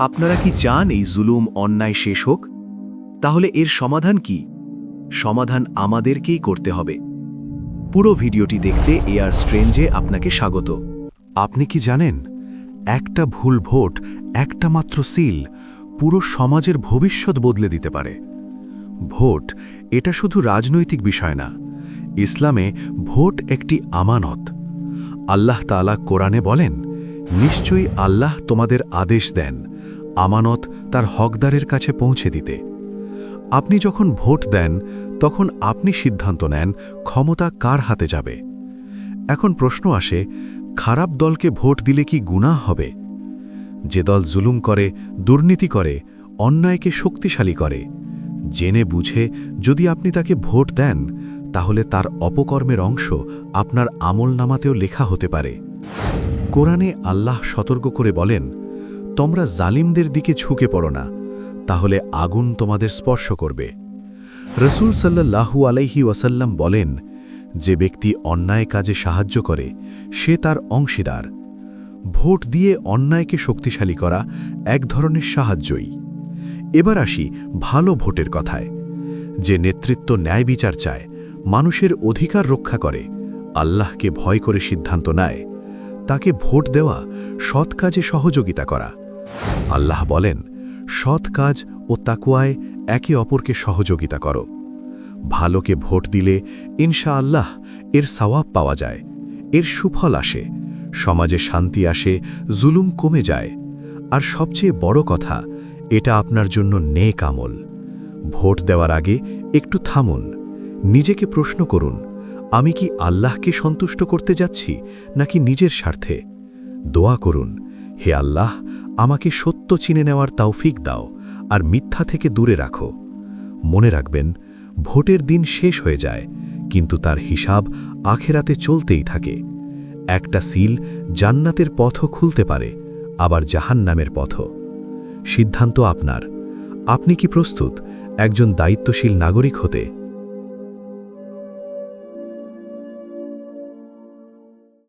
আপনারা কি চান এই জুলুম অন্যায় শেষ হোক? তাহলে এর সমাধান কি? সমাধান আমাদেরকেই করতে হবে। পুরো ভিডিওটি দেখতে এআর স্ট্রেঞ্জে আপনাকে স্বাগত। আপনি কি জানেন, একটা ভুল ভোট, একটা মাত্র সিল পুরো সমাজের ভবিষ্যৎ বদলে দিতে পারে। ভোট এটা শুধু রাজনৈতিক বিষয় না, ইসলামে ভোট একটি আমানত। আল্লাহ তাআলা কোরআনে বলেন, নিশ্চয়ই আল্লাহ তোমাদের আদেশ দেন আমানত তার হকদারের কাছে পৌঁছে দিতে। আপনি যখন ভোট দেন তখন আপনি সিদ্ধান্ত নেন ক্ষমতা কার হাতে যাবে। এখন প্রশ্ন আসে, খারাপ দলকে ভোট দিলে কি গুনাহ হবে? যে দল জুলুম করে, দুর্নীতি করে, অন্যায়কে শক্তিশালী করে, জেনে বুঝে যদি আপনি তাকে ভোট দেন, তাহলে তার অপকর্মের অংশ আপনার আমলনামাতেও লেখা হতে পারে। কোরআনে আল্লাহ সতর্ক করে বলেন, তোমরা জালিমদের দিকে ঝুঁকে পড়ো না, তাহলে আগুন তোমাদের স্পর্শ করবে। রসূল সাল্লাল্লাহু আলাইহি ওয়াসাল্লাম বলেন, যে ব্যক্তি অন্যায় কাজে সাহায্য করে সে তার অংশীদার। ভোট দিয়ে অন্যায়কে শক্তিশালী করা এক ধরনের সাহায্যই। এবার আসি ভালো ভোটের কথায়। যে নেতৃত্ব ন্যায় বিচার চায়, মানুষের অধিকার রক্ষা করে, আল্লাহকে ভয় করে সিদ্ধান্ত নেয়, তাকে ভোট দেওয়া সৎ কাজে সহযোগিতা করা। আল্লাহ বলেন, সৎ কাজ ও তাকওয়ায় একে অপরকে সহযোগিতা করো। ভালোকে ভোট দিলে ইনশাআল্লাহ এর সওয়াব পাওয়া যায়, এর সুফল আসে, সমাজে শান্তি আসে, জুলুম কমে যায়। আর সবচেয়ে বড় কথা, এটা আপনার জন্য নেক আমল। ভোট দেওয়ার আগে একটু থামুন, নিজেকে প্রশ্ন করুন, আমি কি আল্লাহকে সন্তুষ্ট করতে যাচ্ছি নাকি নিজের স্বার্থে? দোয়া করুন, হে আল্লাহ, আমাকে সত্য চিনে নেওয়ার তৌফিক দাও আর মিথ্যা থেকে দূরে রাখো। মনে রাখবেন, ভোটের দিন শেষ হয়ে যায়, কিন্তু তার হিসাব আখেরাতে চলতেই থাকে। একটা সিল জান্নাতের পথও খুলতে পারে, আবার জাহান্নামের পথও। সিদ্ধান্ত আপনার। আপনি কি প্রস্তুত একজন দায়িত্বশীল নাগরিক হতে?